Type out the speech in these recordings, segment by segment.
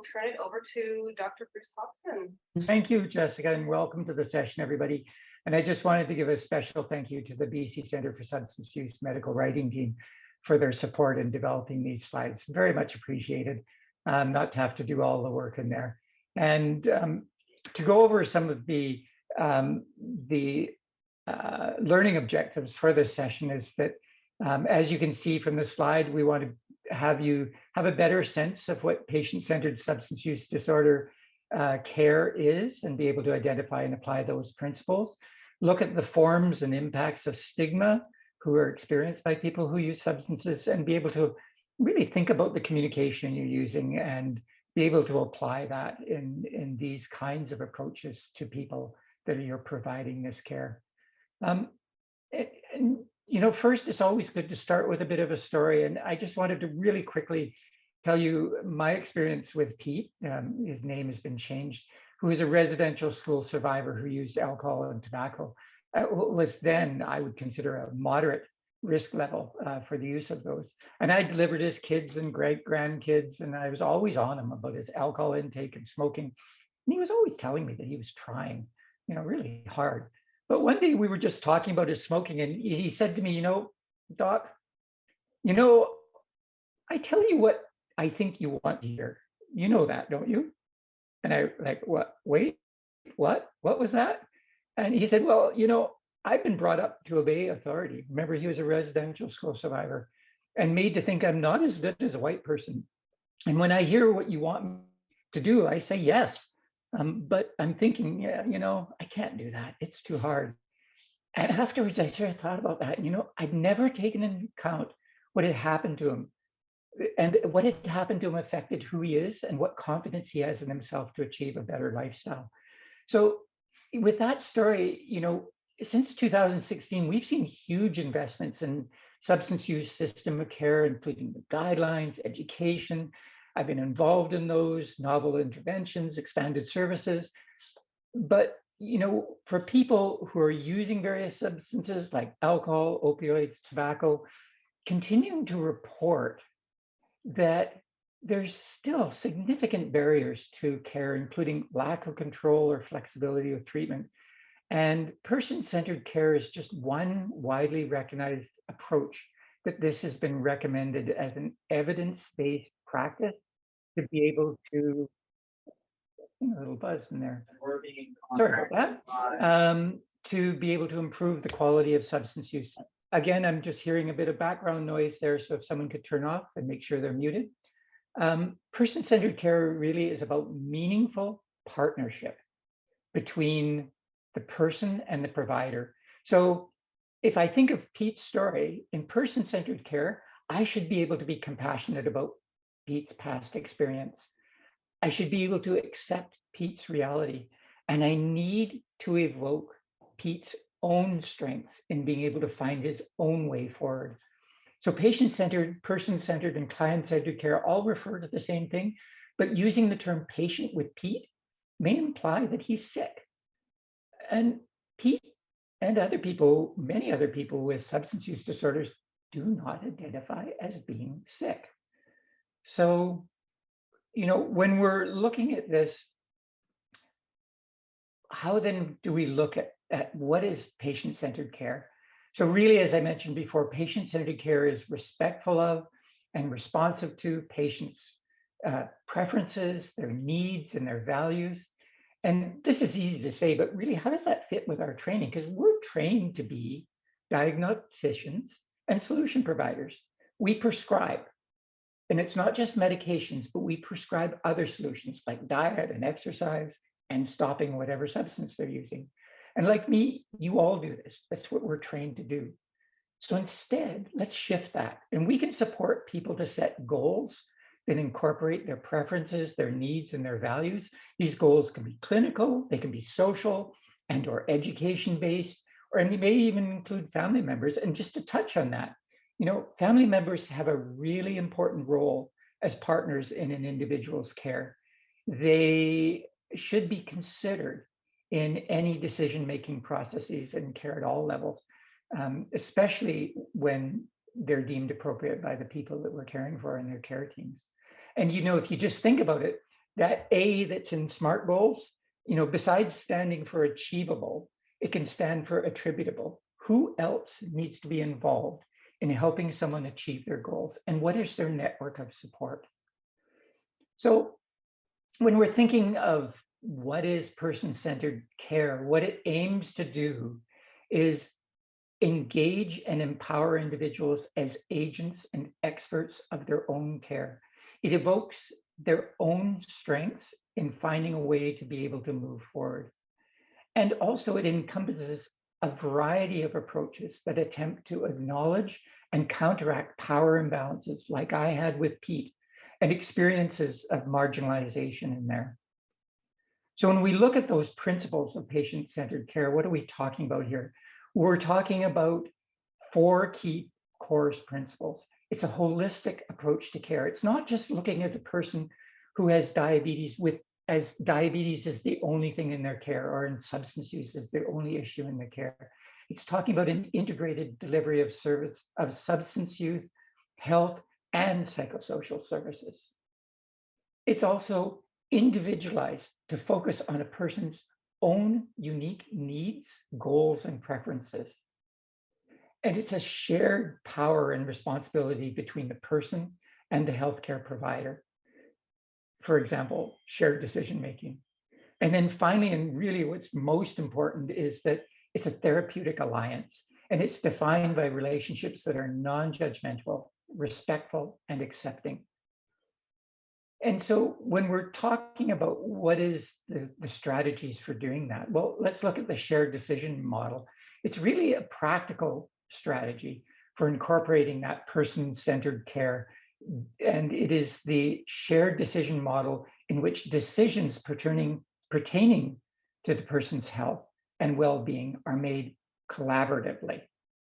turn it over to Dr. Bruce Hobson. Thank you, Jessica, and welcome to the session, everybody. And I just wanted to give a special thank you to the BC Centre for Substance Use Medical Writing team for their support in developing these slides. Very much appreciated, not to have to do all the work in there. And to go over some of the learning objectives for this session is that, as you can see from the slide, we want to have you have a better sense of what patient-centered substance use disorder care is and be able to identify and apply those principles. Look at the forms and impacts of stigma who are experienced by people who use substances, and be able to really think about the communication you're using and be able to apply that in these kinds of approaches to people that you're providing this care. First, it's always good to start with a bit of a story. And I just wanted to really quickly tell you my experience with Pete. His name has been changed, who is a residential school survivor who used alcohol and tobacco. What was then, I would consider, a moderate risk level for the use of those. And I delivered his kids and great-grandkids, and I was always on him about his alcohol intake and smoking. And he was always telling me that he was trying, really hard. But one day we were just talking about his smoking, and he said to me, Doc, I tell you what I think you want to hear. You know that, don't you? And I like, what? Wait, what? What was that? And he said, well, I've been brought up to obey authority. Remember, he was a residential school survivor and made to think I'm not as good as a white person. And when I hear what you want me to do, I say yes. But I'm thinking, I can't do that. It's too hard. And afterwards, I sort of thought about that. I'd never taken into account what had happened to him. And what had happened to him affected who he is and what confidence he has in himself to achieve a better lifestyle. So with that story, since 2016, we've seen huge investments in substance use system of care, including the guidelines, education. I've been involved in those, novel interventions, expanded services. But, for people who are using various substances like alcohol, opioids, tobacco, continuing to report that there's still significant barriers to care, including lack of control or flexibility with treatment. And person-centered care is just one widely recognized approach that this has been recommended as an evidence-based practice to be able to, a little buzz in there. Sorry about that. To be able to improve the quality of substance use. Again, I'm just hearing a bit of background noise there, so if someone could turn off and make sure they're muted. Person-centered care really is about meaningful partnership between the person and the provider. So if I think of Pete's story, in person-centered care, I should be able to be compassionate about Pete's past experience. I should be able to accept Pete's reality. And I need to evoke Pete's own strengths in being able to find his own way forward. So patient-centered, person-centered, and client-centered care all refer to the same thing, but using the term patient with Pete may imply that he's sick. And Pete and other people, many other people with substance use disorders, do not identify as being sick. So, when we're looking at this, how then do we look at what is patient-centered care? So really, as I mentioned before, patient-centered care is respectful of and responsive to patients' preferences, their needs, and their values. And this is easy to say, but really, how does that fit with our training? Because we're trained to be diagnosticians and solution providers. We prescribe. And it's not just medications, but we prescribe other solutions like diet and exercise and stopping whatever substance they're using. And like me, you all do this. That's what we're trained to do. So instead, let's shift that. And we can support people to set goals that incorporate their preferences, their needs, and their values. These goals can be clinical, they can be social and/or education-based, or they may even include family members. And just to touch on that, family members have a really important role as partners in an individual's care. They should be considered in any decision-making processes and care at all levels, especially when they're deemed appropriate by the people that we're caring for and their care teams. And if you just think about it, That A that's in SMART goals, besides standing for achievable, it can stand for attributable. Who else needs to be involved in helping someone achieve their goals? And what is their network of support? So when we're thinking of what is person-centered care, what it aims to do is engage and empower individuals as agents and experts of their own care. It evokes their own strengths in finding a way to be able to move forward. And also it encompasses a variety of approaches that attempt to acknowledge and counteract power imbalances like I had with Pete and experiences of marginalization in there. So when we look at those principles of patient-centered care, what are we talking about here? We're talking about 4 key core principles. It's a holistic approach to care. It's not just looking at the person who has diabetes as diabetes is the only thing in their care, or in substance use is the only issue in their care. It's talking about an integrated delivery of service of substance use, health, and psychosocial services. It's also individualized to focus on a person's own unique needs, goals, and preferences. And it's a shared power and responsibility between the person and the healthcare provider. For example, shared decision-making. And then finally, and really what's most important is that it's a therapeutic alliance, and it's defined by relationships that are non-judgmental, respectful, and accepting. And so when we're talking about what is the strategies for doing that, well, let's look at the shared decision model. It's really a practical strategy for incorporating that person-centered care. And it is the shared decision model in which decisions pertaining to the person's health and well-being are made collaboratively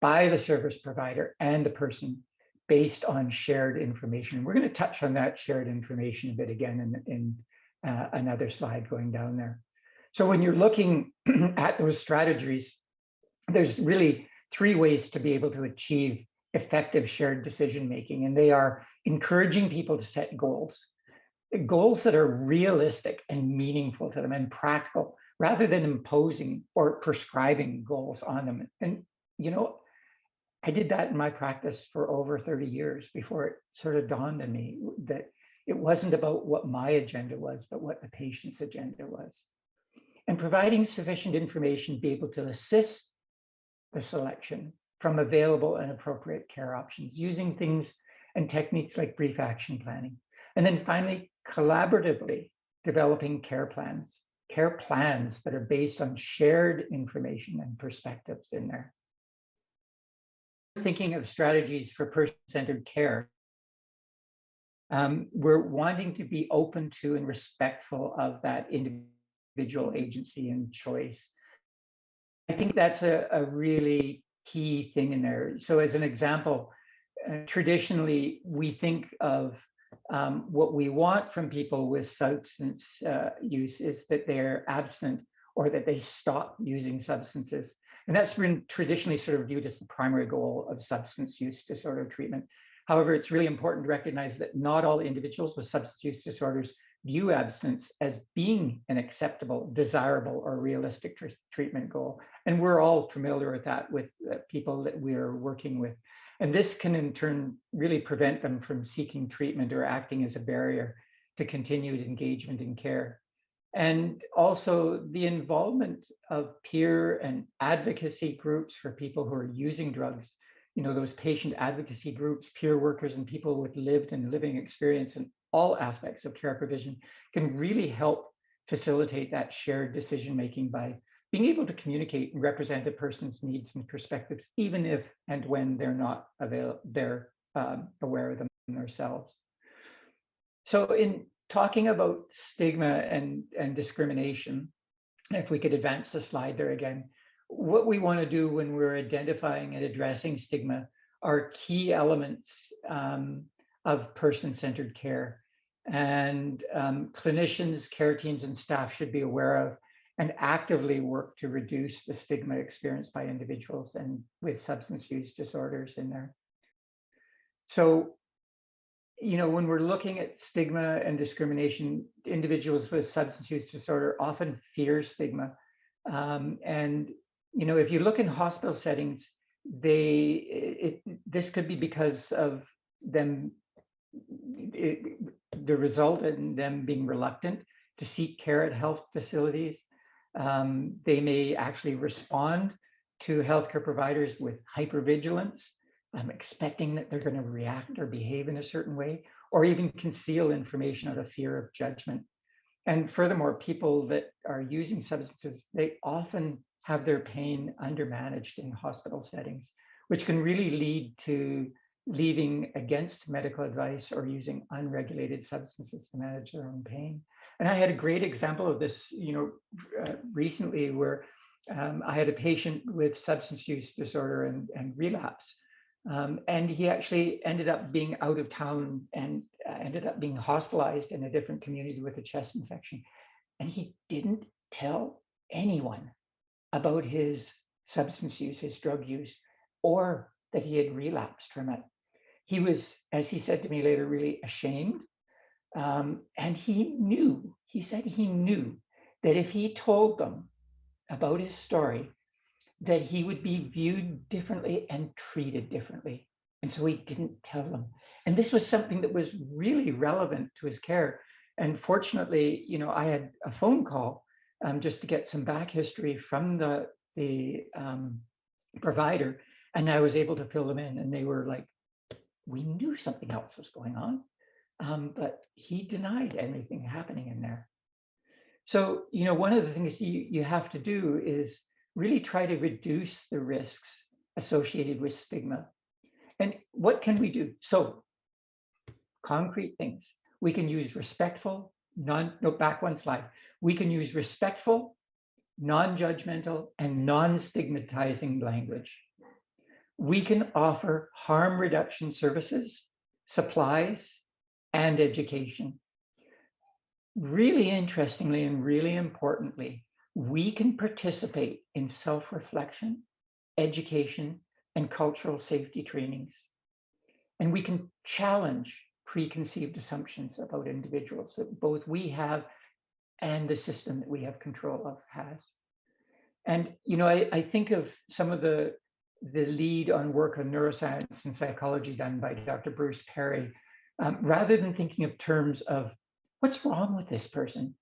by the service provider and the person based on shared information. We're going to touch on that shared information a bit again in another slide going down there. So when you're looking at those strategies, there's really 3 ways to be able to achieve effective shared decision-making, and they are encouraging people to set goals that are realistic and meaningful to them and practical, rather than imposing or prescribing goals on them. And, I did that in my practice for over 30 years before it sort of dawned on me that it wasn't about what my agenda was, but what the patient's agenda was. And providing sufficient information to be able to assist the selection from available and appropriate care options, using things and techniques like brief action planning. And then finally, collaboratively developing care plans that are based on shared information and perspectives in there. Thinking of strategies for person-centered care, we're wanting to be open to and respectful of that individual agency and choice. I think that's a really key thing in there. So as an example, traditionally, we think of what we want from people with substance use is that they're abstinent or that they stop using substances. And that's been traditionally sort of viewed as the primary goal of substance use disorder treatment. However, it's really important to recognize that not all individuals with substance use disorders view abstinence as being an acceptable, desirable, or realistic treatment goal. And we're all familiar with that with people that we're working with. And this can in turn really prevent them from seeking treatment or acting as a barrier to continued engagement in care. And also the involvement of peer and advocacy groups for people who are using drugs, those patient advocacy groups, peer workers, and people with lived and living experience in all aspects of care provision can really help facilitate that shared decision-making by being able to communicate and represent a person's needs and perspectives, even if and when they're not aware of them themselves. So in talking about stigma and discrimination, if we could advance the slide there again, what we want to do when we're identifying and addressing stigma are key elements of person-centered care. And clinicians, care teams, and staff should be aware of and actively work to reduce the stigma experienced by individuals and with substance use disorders in there. So when we're looking at stigma and discrimination, individuals with substance use disorder often fear stigma. And, if you look in hospital settings, this could be because of them, the result in them being reluctant to seek care at health facilities. They may actually respond to healthcare providers with hypervigilance, expecting that they're going to react or behave in a certain way, or even conceal information out of fear of judgment. And furthermore, people that are using substances, they often have their pain undermanaged in hospital settings, which can really lead to leaving against medical advice or using unregulated substances to manage their own pain. And I had a great example of this, recently, where I had a patient with substance use disorder and relapse. And he actually ended up being out of town and ended up being hospitalized in a different community with a chest infection. And he didn't tell anyone about his substance use, his drug use, or that he had relapsed from it. He was, as he said to me later, really ashamed. And he said he knew that if he told them about his story, that he would be viewed differently and treated differently. And so he didn't tell them. And this was something that was really relevant to his care. And fortunately, I had a phone call just to get some back history from the provider. And I was able to fill them in. And they were like, we knew something else was going on, but he denied anything happening in there. So, one of the things you have to do is really try to reduce the risks associated with stigma. And what can we do? So, concrete things. We can use respectful, back one slide. We can use respectful, non-judgmental, and non-stigmatizing language. We can offer harm reduction services, supplies, and education. Really interestingly and really importantly, we can participate in self-reflection, education, and cultural safety trainings. And we can challenge preconceived assumptions about individuals that both we have and the system that we have control of has. And, I think of some of the lead on work on neuroscience and psychology done by Dr. Bruce Perry. Rather than thinking of terms of what's wrong with this person,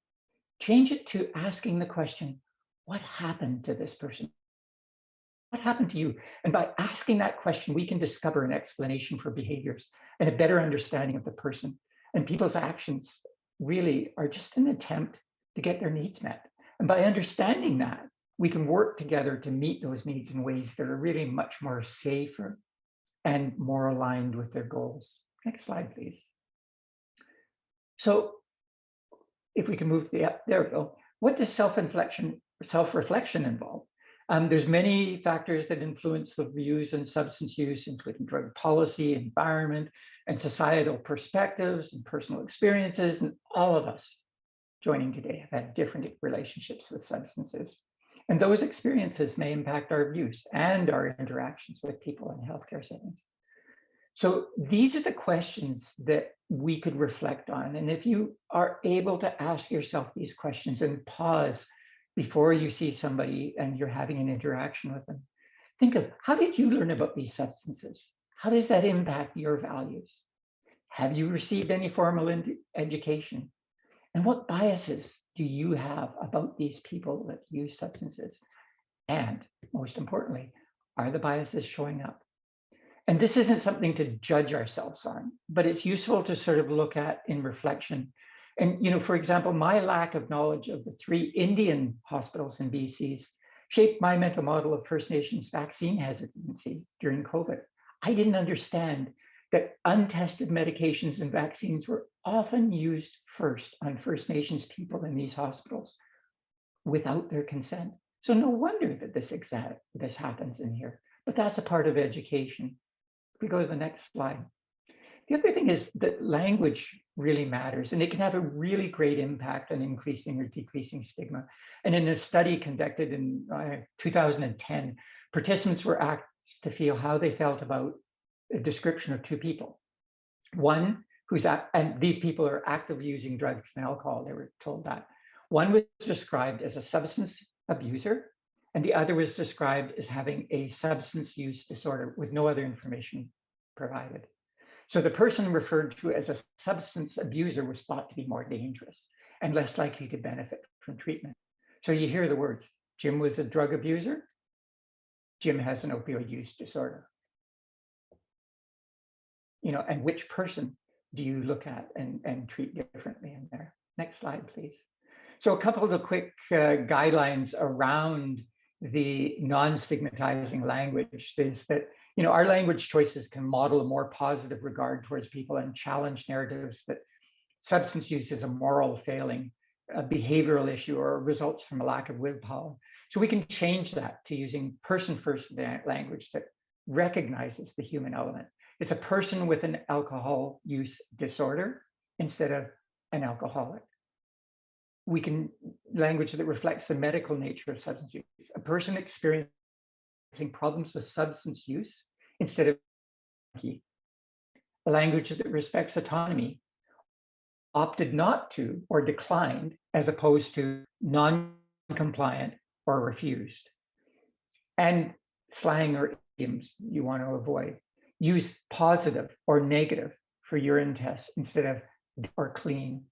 change it to asking the question, what happened to this person? What happened to you? And by asking that question, we can discover an explanation for behaviors and a better understanding of the person. And people's actions really are just an attempt to get their needs met. And by understanding that, we can work together to meet those needs in ways that are really much more safer and more aligned with their goals. Next slide, please. So if we can move, there we go. What does self-reflection involve? There's many factors that influence the views on substance use, including drug policy, environment, and societal perspectives and personal experiences. And all of us joining today have had different relationships with substances. And those experiences may impact our views and our interactions with people in healthcare settings. So these are the questions that we could reflect on. And if you are able to ask yourself these questions and pause before you see somebody and you're having an interaction with them, think of, how did you learn about these substances? How does that impact your values? Have you received any formal education? And what biases do you have about these people that use substances? And most importantly, are the biases showing up? And this isn't something to judge ourselves on, but it's useful to sort of look at in reflection. And, for example, my lack of knowledge of the 3 Indian hospitals in BC shaped my mental model of First Nations vaccine hesitancy during COVID. I didn't understand that untested medications and vaccines were often used first on First Nations people in these hospitals without their consent. So no wonder that this happens in here, but that's a part of education. If we go to the next slide. The other thing is that language really matters, and it can have a really great impact on increasing or decreasing stigma. And in a study conducted in 2010, participants were asked to feel how they felt about a description of 2 people. One and these people are actively using drugs and alcohol, they were told that. One was described as a substance abuser, and the other was described as having a substance use disorder with no other information provided. So the person referred to as a substance abuser was thought to be more dangerous and less likely to benefit from treatment. So you hear the words, Jim was a drug abuser, Jim has an opioid use disorder. And which person do you look at and treat differently in there? Next slide, please. So a couple of the quick guidelines around the non-stigmatizing language is that our language choices can model a more positive regard towards people and challenge narratives that substance use is a moral failing, a behavioral issue, or results from a lack of willpower. So we can change that to using person-first language that recognizes the human element. It's a person with an alcohol use disorder instead of an alcoholic. We can language that reflects the medical nature of substance use. A person experiencing problems with substance use instead of a language that respects autonomy, opted not to or declined as opposed to non-compliant or refused. And slang or idioms you want to avoid. Use positive or negative for urine tests instead of or clean.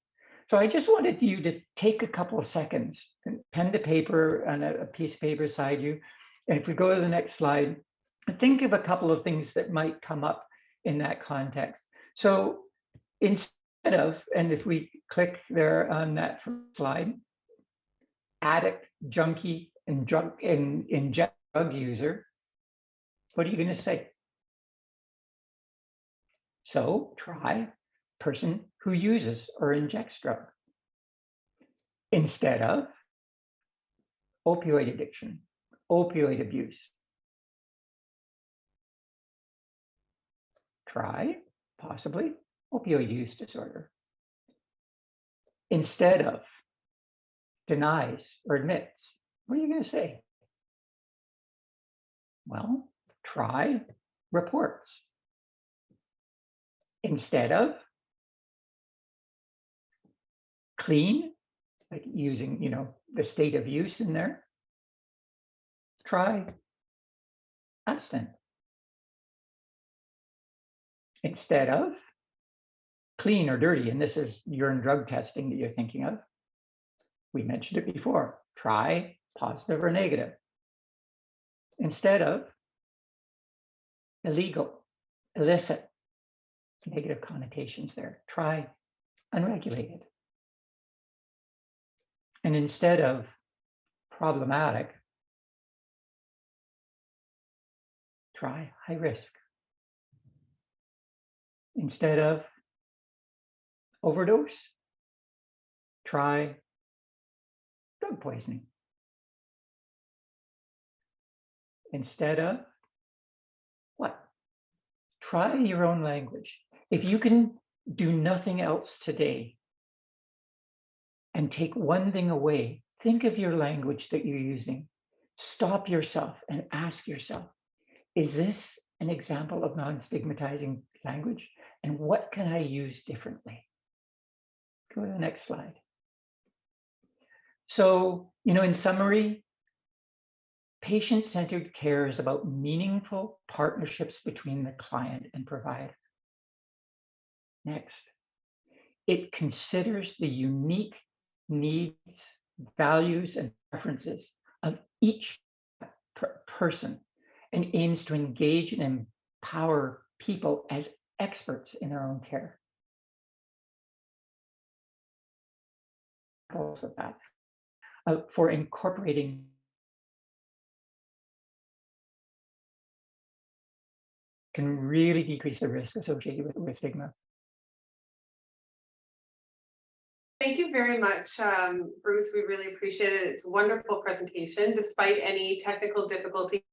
So I just wanted you to take a couple of seconds, and pen to paper and a piece of paper beside you. And if we go to the next slide, think of a couple of things that might come up in that context. So instead of, and if we click there on that first slide, addict, junkie, and drug user, what are you going to say? So try person who uses or injects drug instead of opioid addiction, opioid abuse. Try possibly opioid use disorder instead of denies or admits. What are you going to say? Well, try reports instead of clean, like using, the state of use in there. Try abstinent instead of clean or dirty. And this is urine drug testing that you're thinking of. We mentioned it before. Try positive or negative instead of illegal, illicit, negative connotations there. Try unregulated. And instead of problematic, try high risk. Instead of overdose, try drug poisoning. Instead of what? Try your own language. If you can do nothing else today and take one thing away, think of your language that you're using. Stop yourself and ask yourself, is this an example of non-stigmatizing language? And what can I use differently? Go to the next slide. So, in summary, patient-centered care is about meaningful partnerships between the client and provider. Next, it considers the unique needs, values, and preferences of each person and aims to engage and empower people as experts in their own care. Of that, for incorporating can really decrease the risk associated with stigma. Thank you very much, Bruce. We really appreciate it. It's a wonderful presentation, despite any technical difficulties.